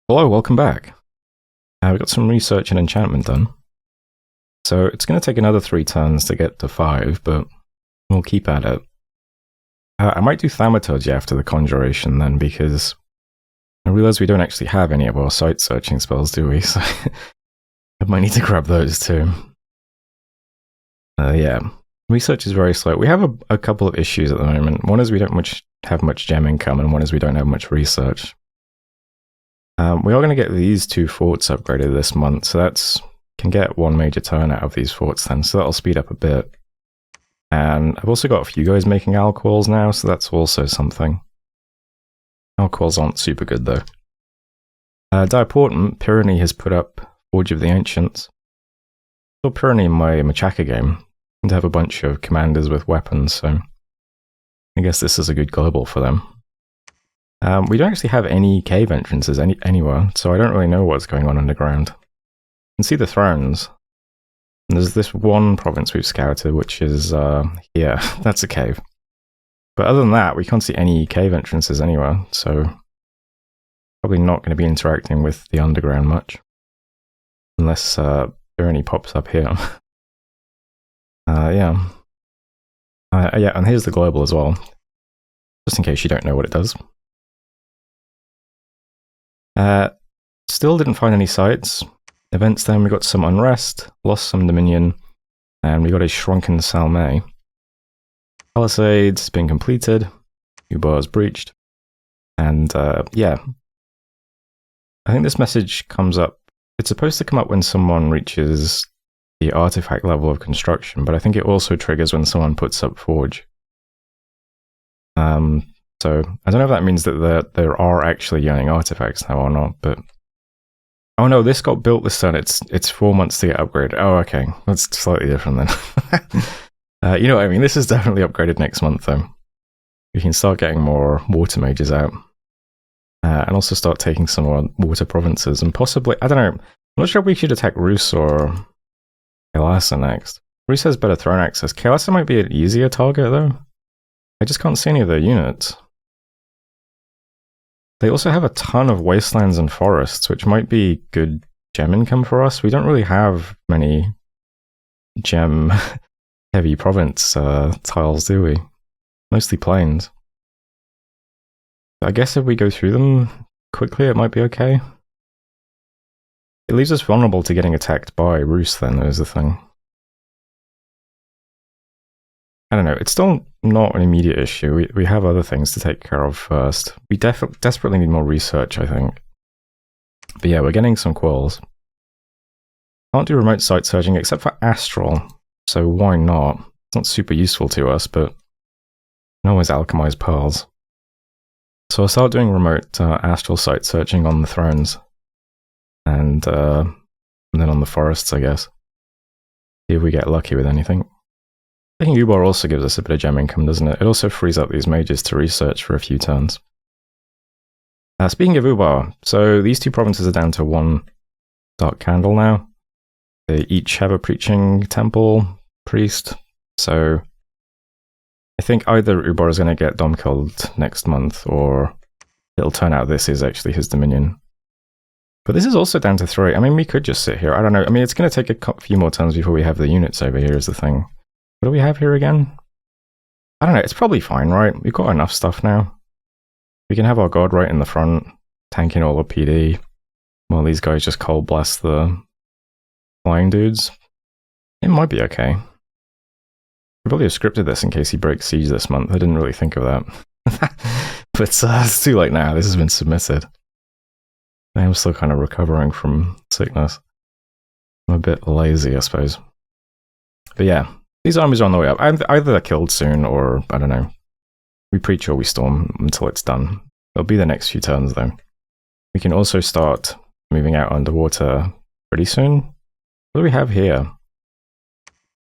Hello, welcome back. We've got some research and enchantment done. So it's going to take another 3 turns to get to 5, but we'll keep at it. I might do Thaumaturgy after the Conjuration then, because I realise we don't actually have any of our site searching spells, do we? So I might need to grab those too. Yeah, research is very slow. We have a couple of issues at the moment. One is we don't have much gem income, and one is we don't have much research. We are going to get these 2 forts upgraded this month, so can get 1 major turn out of these forts then, so that'll speed up a bit. And I've also got a few guys making alcohols now, so that's also something. Alcohols aren't super good though. Diaportant, Pyrenees has put up Forge of the Ancients. I saw Pyrenees in my Machaca game, and to have a bunch of commanders with weapons, so I guess this is a good global for them. We don't actually have any cave entrances anywhere, so I don't really know what's going on underground. You can see the thrones. And there's this one province we've scouted, which is here. That's a cave. But other than that, we can't see any cave entrances anywhere, so probably not going to be interacting with the underground much. Unless Pyrenees pops up here. Yeah, and here's the global as well. Just in case you don't know what it does. Still didn't find any sites. Events then, we got some unrest, lost some dominion, and we got a shrunken Salme. Palisades been completed, Ubar's breached, and yeah. I think this message comes up, it's supposed to come up when someone reaches the artifact level of construction, but I think it also triggers when someone puts up Forge. So I don't know if that means that there are actually yearning artifacts now or not, but oh no, this got built this turn. It's 4 months to get upgraded. Oh, okay, that's slightly different then. You know what I mean? This is definitely upgraded next month though. We can start getting more water mages out, and also start taking some more water provinces, and possibly I don't know. I'm not sure if we should attack Rus or Kaelasa next. Rus has better throne access. Kaelasa might be an easier target though. I just can't see any of their units. They also have a ton of wastelands and forests, which might be good gem income for us. We don't really have many gem-heavy province tiles, do we? Mostly plains. I guess if we go through them quickly, it might be okay. It leaves us vulnerable to getting attacked by Rus, then, is the thing. I don't know, it's still not an immediate issue. We have other things to take care of first. We desperately need more research, I think. But yeah, we're getting some quills. Can't do remote site searching except for Astral, so why not? It's not super useful to us, but we can always alchemize pearls. So I'll start doing remote Astral site searching on the thrones. And then on the forests, I guess. See if we get lucky with anything. I think Ubar also gives us a bit of gem income, doesn't it? It also frees up these mages to research for a few turns. Speaking of Ubar, so these 2 provinces are down to 1 dark candle now. They each have a preaching temple priest, so I think either Ubar is going to get Dom killed next month, or it'll turn out this is actually his dominion. But this is also down to 3. I mean, we could just sit here. I don't know. I mean, it's going to take a few more turns before we have the units over here is the thing. What do we have here again? I don't know, it's probably fine, right? We've got enough stuff now. We can have our god right in the front, tanking all the PD, while these guys just cold blast the flying dudes. It might be okay. We probably have scripted this in case he breaks siege this month. I didn't really think of that. But it's too late now, this has been submitted. I am still kind of recovering from sickness. I'm a bit lazy, I suppose. But yeah. These armies are on the way up. Either they're killed soon, or, I don't know, we preach or we storm until it's done. It'll be the next few turns, though. We can also start moving out underwater pretty soon. What do we have here?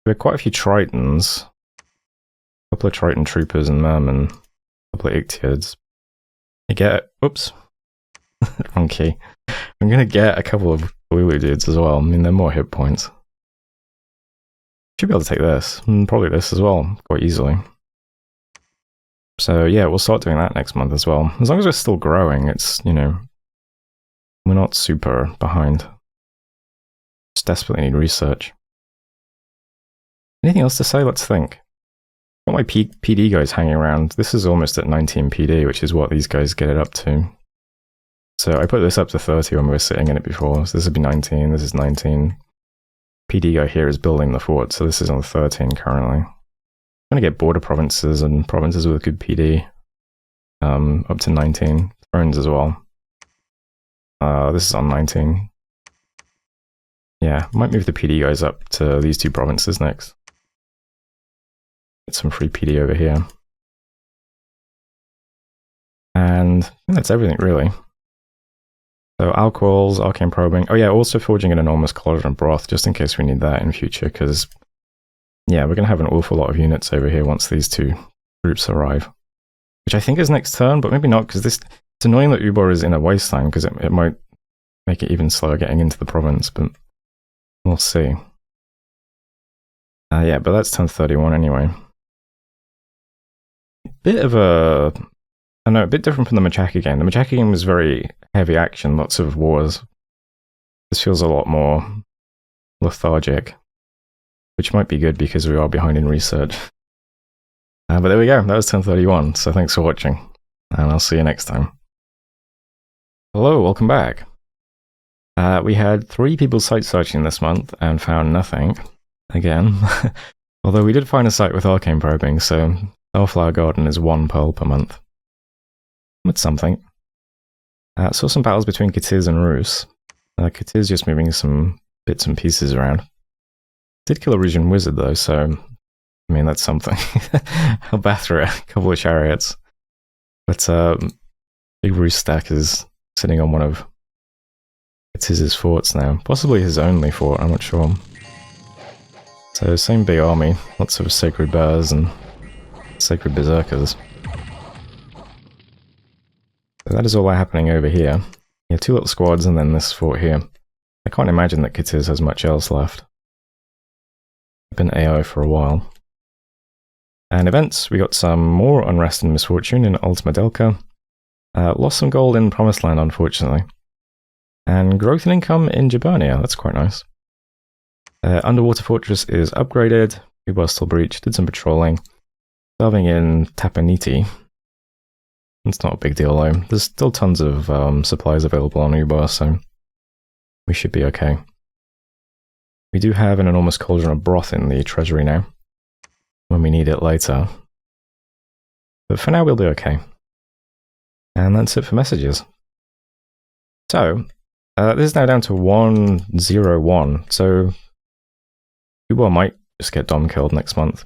We have quite a few Tritons. A couple of Triton Troopers and Mermen. A couple of Ictiads. I get... Oops. Wrong key. I'm going to get a couple of Lulu dudes as well. I mean, they're more hit points. Should be able to take this, and probably this as well, quite easily. So yeah, we'll start doing that next month as well. As long as we're still growing, it's, you know, We're not super behind. Just desperately need research. Anything else to say? Let's think. Got my PD guys hanging around. This is almost at 19 PD, which is what these guys get it up to. So I put this up to 30 when we were sitting in it before. So this would be 19, this is 19. PD guy here is building the fort, so this is on 13 currently. I'm going to get border provinces and provinces with good PD up to 19. Thrones as well. This is on 19. Yeah, might move the PD guys up to these two provinces next. Get some free PD over here. And I think that's everything really. So alcohols, arcane probing. Oh yeah, also forging an enormous cauldron of broth, just in case we need that in future, because yeah, we're going to have an awful lot of units over here once these two groups arrive. Which I think is next turn, but maybe not, because it's annoying that Ubor is in a wasteland, because it might make it even slower getting into the province, but we'll see. Yeah, but that's turn 31 anyway. Bit of a... I know, a bit different from the Machaka game. The Machaka game was very heavy action, lots of wars. This feels a lot more lethargic, which might be good because we are behind in research. But there we go, that was turn 31, so thanks for watching, and I'll see you next time. Hello, welcome back. We had 3 people site searching this month and found nothing, again. Although we did find a site with arcane probing, so Starflower Garden is 1 pearl per month. That's something. Saw some battles between Katiz and Rus. Katiz just moving some bits and pieces around. Did kill a Rusian wizard though, so I mean that's something. Albathra, a couple of chariots. But big Rus stack is sitting on one of Katiz's forts now. Possibly his only fort, I'm not sure. So same big army, lots of sacred bears and sacred berserkers. So that is all happening over here. Yeah, 2 little squads and then this fort here. I can't imagine that Katiz has much else left. I've been AO for a while. And events, we got some more unrest and misfortune in Ultima Delca. Lost some gold in Promised Land, unfortunately. And growth in income in Jaburnia, that's quite nice. Underwater Fortress is upgraded. Ubar still breached, did some patrolling. Starving in Tapaniti. It's not a big deal though. There's still tons of supplies available on Ubar, so we should be okay. We do have an enormous cauldron of broth in the treasury now, when we need it later. But for now we'll be okay. And that's it for messages. So, this is now down to 101, so Ubar might just get Dom killed next month.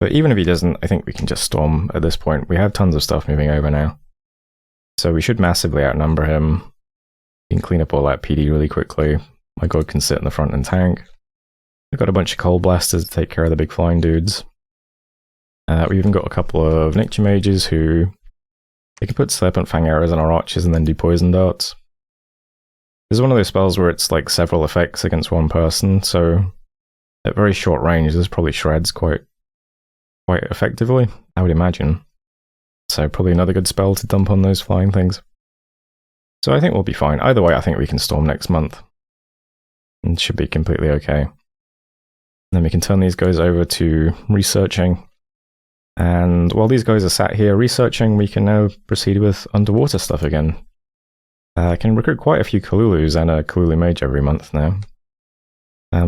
But even if he doesn't, I think we can just storm at this point. We have tons of stuff moving over now. So we should massively outnumber him. We can clean up all that PD really quickly. My god can sit in the front and tank. We've got a bunch of cold blasters to take care of the big flying dudes. We've even got a couple of nature mages who... They can put Serpent Fang arrows on our archers and then do poison darts. This is one of those spells where it's like several effects against one person, so at very short range this probably shreds quite effectively, I would imagine. So probably another good spell to dump on those flying things. So I think we'll be fine. Either way, I think we can storm next month. And should be completely okay. And then we can turn these guys over to researching. And while these guys are sat here researching, we can now proceed with underwater stuff again. I can recruit quite a few Kalulus and a Kalulu mage every month now.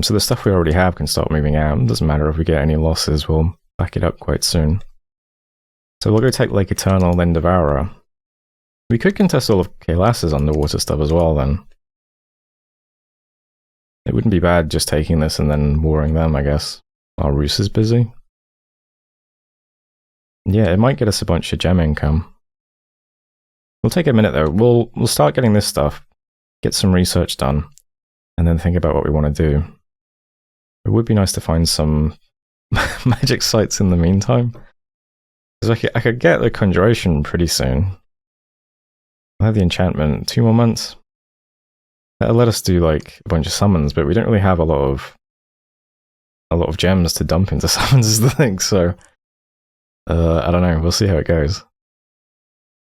So the stuff we already have can start moving out. It doesn't matter if we get any losses, we'll back it up quite soon. So we'll go take Lake Eternal, then Devourer. We could contest all of Kaelas's underwater stuff as well then. It wouldn't be bad just taking this and then warring them, I guess, while Rus is busy. Yeah, it might get us a bunch of gem income. We'll take a minute though. We'll start getting this stuff, get some research done, and then think about what we want to do. It would be nice to find some magic sites in the meantime. Because I could get the Conjuration pretty soon. I'll have the enchantment 2 more months. That'll let us do like a bunch of summons, but we don't really have a lot of gems to dump into summons is the thing, so I don't know, we'll see how it goes.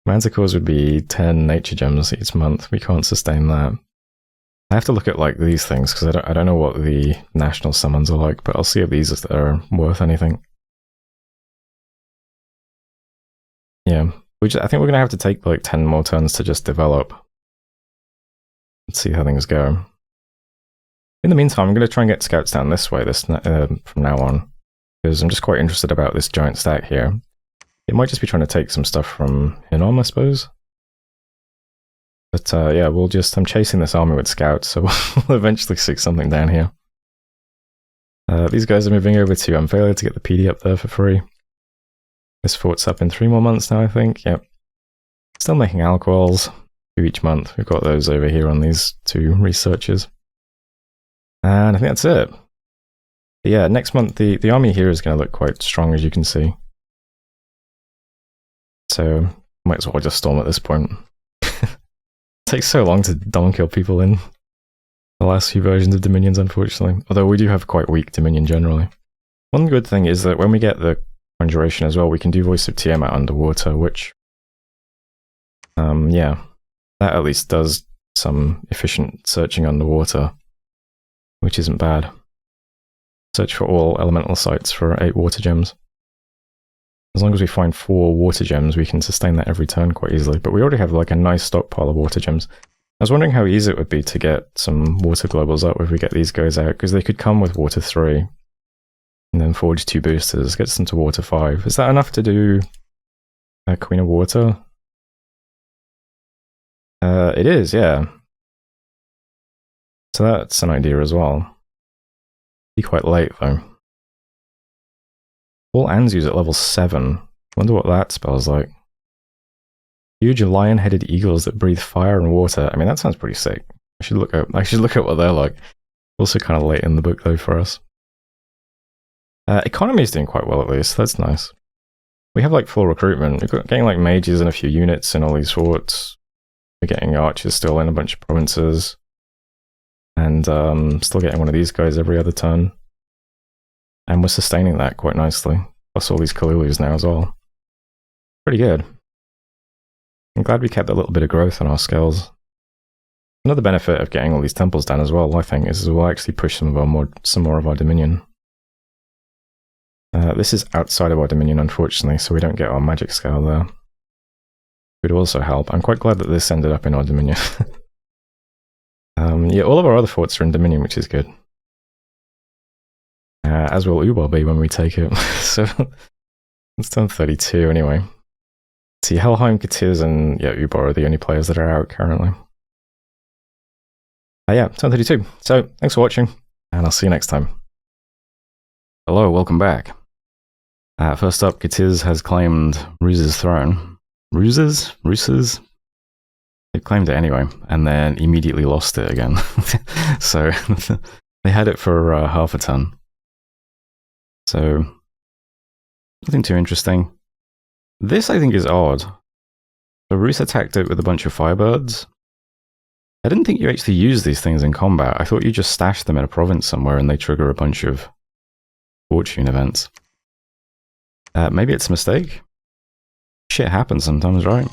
Manticores would be 10 nature gems each month. We can't sustain that. I have to look at like these things because I don't know what the national summons are like, but I'll see if these are worth anything. Yeah, I think we're gonna have to take like 10 more turns to just develop. Let's see how things go. In the meantime, I'm gonna try and get scouts down this way from now on, because I'm just quite interested about this giant stack here. It might just be trying to take some stuff from Hinnom, I suppose. But yeah, I'm chasing this army with scouts, so we'll eventually stick something down here. These guys are moving over to Unfailure to get the PD up there for free. This fort's up in 3 more months now, I think. Yep. Still making alcohols 2 each month. We've got those over here on these 2 researchers. And I think that's it. But yeah, next month the army here is going to look quite strong, as you can see. So, might as well just storm at this point. It takes so long to dom kill people in the last few versions of Dominions, unfortunately. Although we do have quite weak Dominion generally. One good thing is that when we get the Conjuration as well, we can do Voice of Tiamat underwater, which... yeah, that at least does some efficient searching underwater, which isn't bad. Search for all elemental sites for 8 water gems. As long as we find 4 water gems, we can sustain that every turn quite easily. But we already have like a nice stockpile of water gems. I was wondering how easy it would be to get some water globals up if we get these guys out, because they could come with water 3 and then forge 2 boosters, gets them to water 5. Is that enough to do a Queen of Water? It is, yeah. So that's an idea as well. Be quite late though. All Anzus at level 7. Wonder what that spells like. Huge lion-headed eagles that breathe fire and water. I mean, that sounds pretty sick. I should look at what they're like. Also kind of late in the book though for us. Economy is doing quite well at least. That's nice. We have like full recruitment. We're getting like mages and a few units in all these forts. We're getting archers still in a bunch of provinces. And still getting one of these guys every other turn. And we're sustaining that quite nicely. Plus all these Kalulus now as well. Pretty good. I'm glad we kept a little bit of growth on our skills. Another benefit of getting all these temples down as well, I think, is we'll actually push some more of our dominion. This is outside of our dominion, unfortunately, so we don't get our magic scale there. It would also help. I'm quite glad that this ended up in our dominion. Yeah, all of our other forts are in dominion, which is good. As will Ubar be when we take it. So, it's done 32 anyway. See, Helheim, Katiz, and yeah, Ubar are the only players that are out currently. Yeah, turn 32. So, thanks for watching, and I'll see you next time. Hello, welcome back. First up, Katiz has claimed Ruse's throne. Ruses? They've claimed it anyway, and then immediately lost it again. So, they had it for half a ton. So, nothing too interesting. This, I think, is odd. So Rus attacked it with a bunch of firebirds. I didn't think you actually use these things in combat. I thought you just stashed them in a province somewhere and they trigger a bunch of fortune events. Maybe it's a mistake? Shit happens sometimes, right?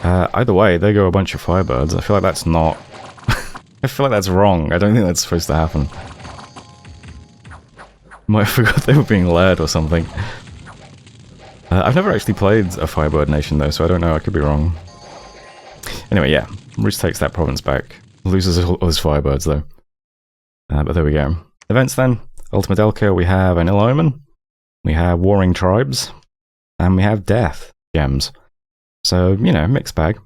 Either way, there go a bunch of firebirds. I feel like that's not... I feel like that's wrong. I don't think that's supposed to happen. Might have forgot they were being led or something. I've never actually played a Firebird Nation though, so I don't know, I could be wrong. Anyway, yeah, Rus takes that province back. Loses all his Firebirds though. But there we go. Events then. Ultimate Elka, we have an Ill Omen. We have Warring Tribes. And we have Death Gems. So, you know, mixed bag.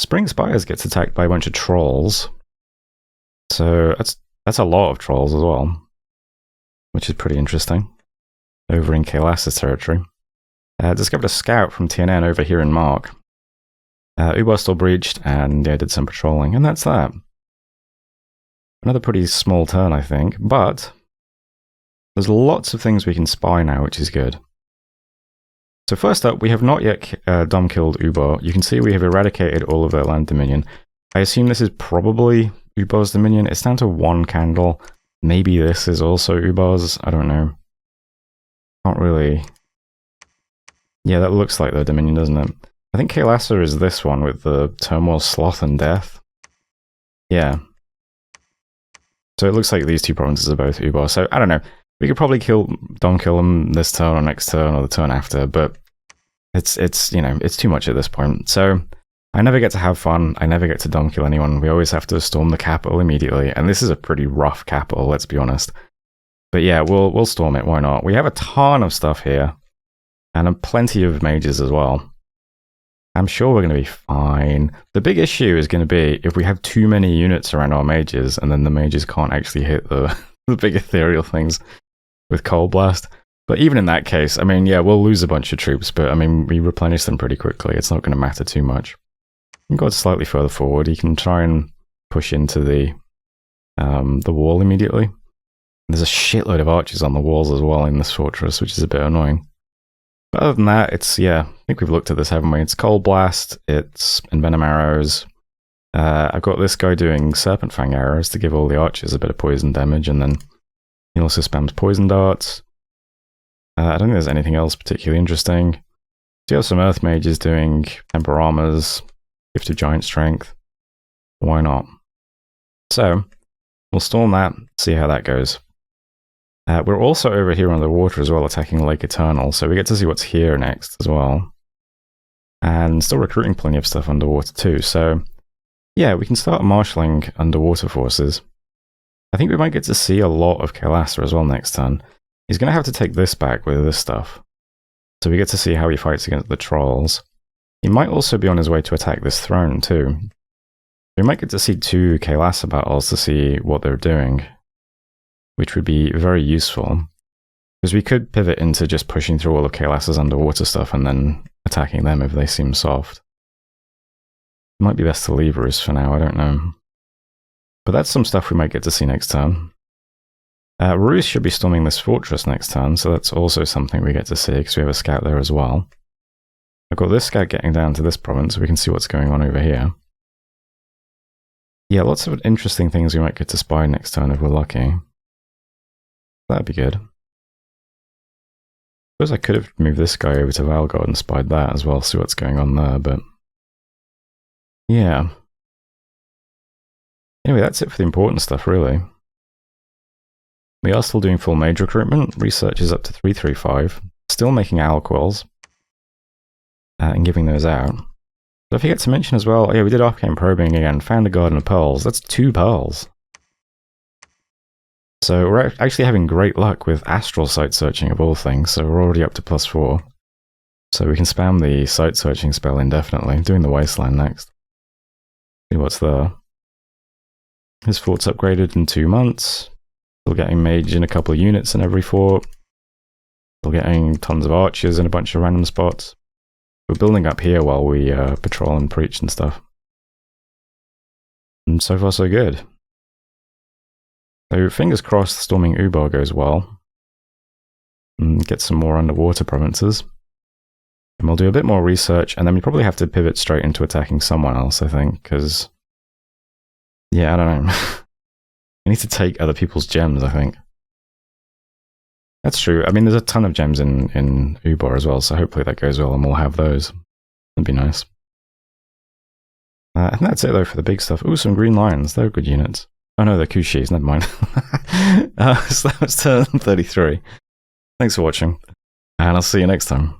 Spring Spires gets attacked by a bunch of trolls. So, that's a lot of trolls as well. Which is pretty interesting. Over in Kaelas's territory. Discovered a scout from TNN over here in Mark. Ubar still breached, and yeah, did some patrolling, and that's that. Another pretty small turn, I think, but there's lots of things we can spy now, which is good. So first up, we have not yet dom-killed Ubar. You can see we have eradicated all of their land dominion. I assume this is probably Ubar's dominion. It's down to 1 candle. Maybe this is also Ubar's, I don't know. Can't really... Yeah, that looks like their dominion, doesn't it? I think Kael'thasa is this one with the Turmoil, Sloth, and Death. Yeah. So it looks like these two provinces are both Ubar. So I don't know. We could probably kill them this turn or next turn or the turn after, but it's you know, it's too much at this point. So I never get to have fun. I never get to dom kill anyone. We always have to storm the capital immediately, and this is a pretty rough capital, let's be honest. But yeah, we'll storm it. Why not? We have a ton of stuff here, and plenty of mages as well. I'm sure we're going to be fine. The big issue is going to be if we have too many units around our mages, and then the mages can't actually hit the big ethereal things with Cold Blast. But even in that case, I mean, yeah, we'll lose a bunch of troops, but I mean, we replenish them pretty quickly. It's not going to matter too much. You can go slightly further forward. You can try and push into the wall immediately. There's a shitload of archers on the walls as well in this fortress, which is a bit annoying. But other than that, it's, yeah, I think we've looked at this, haven't we? It's Cold Blast, it's Envenom Arrows. I've got this guy doing Serpent Fang Arrows to give all the archers a bit of poison damage, and then he also spams Poison Darts. I don't think there's anything else particularly interesting. So you have some Earth Mages doing Temper Armors, Gift of Giant Strength. Why not? So, we'll storm that, see how that goes. We're also over here underwater as well, attacking Lake Eternal, so we get to see what's here next as well. And still recruiting plenty of stuff underwater too, so yeah, we can start marshalling underwater forces. I think we might get to see a lot of Kael'thasa as well next turn. He's going to have to take this back with this stuff. So we get to see how he fights against the trolls. He might also be on his way to attack this throne too. We might get to see 2 Kael'thasa battles to see what they're doing, which would be very useful. Because we could pivot into just pushing through all of Kael'thasa's underwater stuff and then attacking them if they seem soft. It might be best to leave Rus for now, I don't know. But that's some stuff we might get to see next turn. Rus should be storming this fortress next turn, so that's also something we get to see, because we have a scout there as well. I've got this scout getting down to this province, so we can see what's going on over here. Yeah, lots of interesting things we might get to spy next turn if we're lucky. That'd be good. I suppose I could have moved this guy over to Valgard and spied that as well, see what's going on there, but yeah. Anyway, that's it for the important stuff, really. We are still doing full mage recruitment. Research is up to 335. Still making Alquills and giving those out. So I forget to mention as well, yeah, we did arcane probing again, found a garden of pearls. That's 2 pearls. So we're actually having great luck with astral site searching of all things, so we're already up to +4. So we can spam the site searching spell indefinitely, doing the wasteland next. See what's there. His fort's upgraded in 2 months. Still getting mage in a couple of units in every fort. Still getting tons of archers in a bunch of random spots. We're building up here while we patrol and preach and stuff. And so far so good. So fingers crossed storming Ubar goes well. And get some more underwater provinces. And we'll do a bit more research, and then we probably have to pivot straight into attacking someone else, I think, because yeah, I don't know. We need to take other people's gems, I think. That's true. I mean, there's a ton of gems in Ubar as well, so hopefully that goes well and we'll have those. That'd be nice. And that's it, though, for the big stuff. Ooh, some green lions. They're good units. Oh, no, they're Kushis. Never mind. So that was turn 33. Thanks for watching, and I'll see you next time.